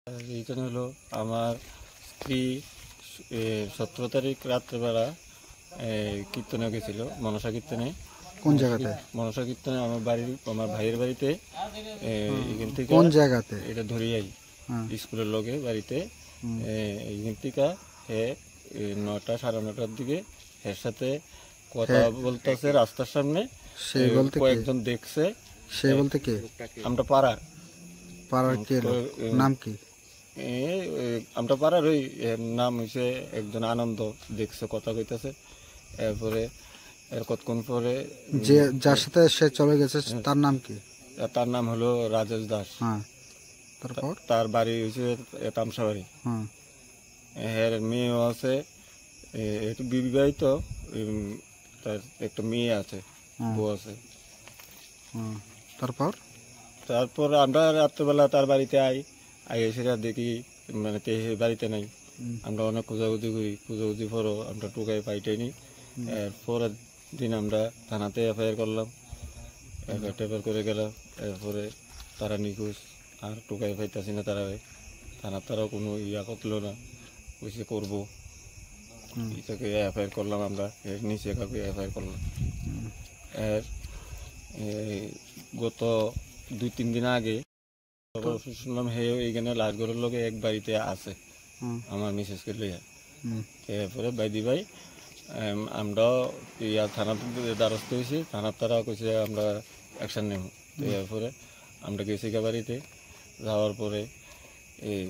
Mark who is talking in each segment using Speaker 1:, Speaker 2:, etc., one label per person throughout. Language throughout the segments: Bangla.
Speaker 1: এইখানে হলো আমার স্ত্রী 17 তারিখ রাত্রেবেলা কীর্তনে গেছিল, মনসা কীর্তনে।
Speaker 2: কোন জায়গাতে?
Speaker 1: মনসা কীর্তনে আমার ভাইয়ের বাড়িতে। এখান থেকে
Speaker 2: কোন জায়গাতে?
Speaker 1: এটা ধরিয়াই স্কুলের লগে বাড়িতে। এইখান থেকে হে 9টা সাড়ে 9টার দিকে এর সাথে কথা বলতেছে রাস্তার সামনে।
Speaker 2: সে বলতে
Speaker 1: কয়েকজন দেখছে।
Speaker 2: সে বলতে কে?
Speaker 1: আমরা পাড়ার
Speaker 2: কে লোক? নাম কি?
Speaker 1: আমরা পাড়ার ওই নাম হয়েছে একজন আনন্দ, দেখছে কথা কইতেছে। এরপরে এর কতক্ষণ পরে
Speaker 2: যে যার সাথে সে চলে গেছে তার নাম কি?
Speaker 1: তার নাম হলো রাজেশ দাস।
Speaker 2: তারপর
Speaker 1: তার বাড়ি হয়েছে তামসা বাড়ি। এর মেয়েও আছে, একটু বিবাহিত। তার একটা মেয়ে আছে, বউ আছে। তারপর আমরা রাত্রেবেলা তার বাড়িতে এসে দেখি মানে বাড়িতে নাই। আমরা অনেক খোঁজাখুঁজি করি, খোঁজাখুঁজি পরও আমরা টোকাই পাইটাইনি। এরপরের দিন আমরা থানাতে এফআইআর করলাম, এফআইআর করে গেলাম। এরপরে তারা নিখোঁজ, আর টোকাই পাইতেছি না। তারাও কোনো ইয়া করলো না, বুঝে করবো। এটাকে এফআইআর করলাম আমরা, এর নিচে কাউকে এফআইআর করলাম। এর গত 2-3 দিন আগে শুনলাম হে এইখানে লাশগড়ের লোকে এক বাড়িতে আছে আমার মিসেসকে লইয়া। এরপরে বাইদি ভাই আমরাও থানার দ্বারস্থ হয়েছি। থানার তারা কইছে আমরা অ্যাকশন নেব। এরপরে আমরা গেছি বাড়িতে। যাওয়ার পরে এই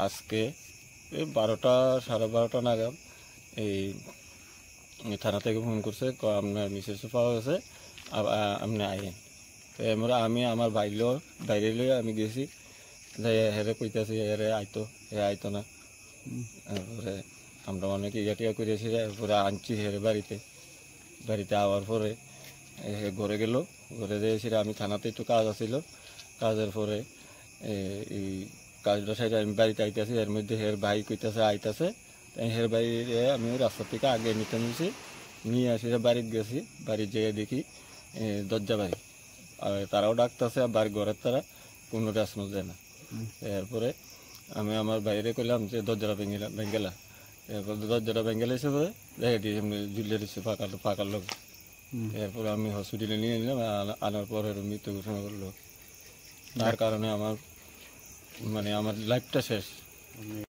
Speaker 1: আজকে 12টা সাড়ে 12টা নাগাদ এই থানা থেকে ফোন করছে, আপনার মিসেসও পাওয়া গেছে, আপনি আইন। আমি আমার বাইরে লইয়া আমি গেছি, যাই হেরে কইতেছি হেরে আইতো না। তারপরে আমরা অনেক ইয়া করেছি। এরপরে আনছি হেরে বাড়িতে আওয়ার পরে ঘরে গেল। ঘরে যেয়েছি আমি থানাতে একটু কাজ আছিল। কাজের পরে এই কাজটা সাইডে আমি বাড়িতে আইতেছি। এর মধ্যে হের ভাই কইতেছে আইতেছে। হের বাইরে আমি রাস্তা থেকে আগে নিয়ে আসি বাড়িতে গেছি। বাড়ির যেয়ে দেখি দরজা বাড়ি, আর তারাও ডাকতেছে, আর ঘরের তারা কোনো রেসপন্স দেয় না। এরপরে আমি আমার বাইরে করলাম যে দরজাটা ভেঙ্গেলা। এরপর দরজাটা ভেঙ্গেলা হিসেবে দেখে দিই এমনি ঝুলিয়ে দিচ্ছে ফাঁকার লোক। এরপরে আমি হসপিটালে নিয়ে নিলাম, আনার পরে মৃত্যু ঘোষণা করলো। তার কারণে আমার লাইফটা শেষ।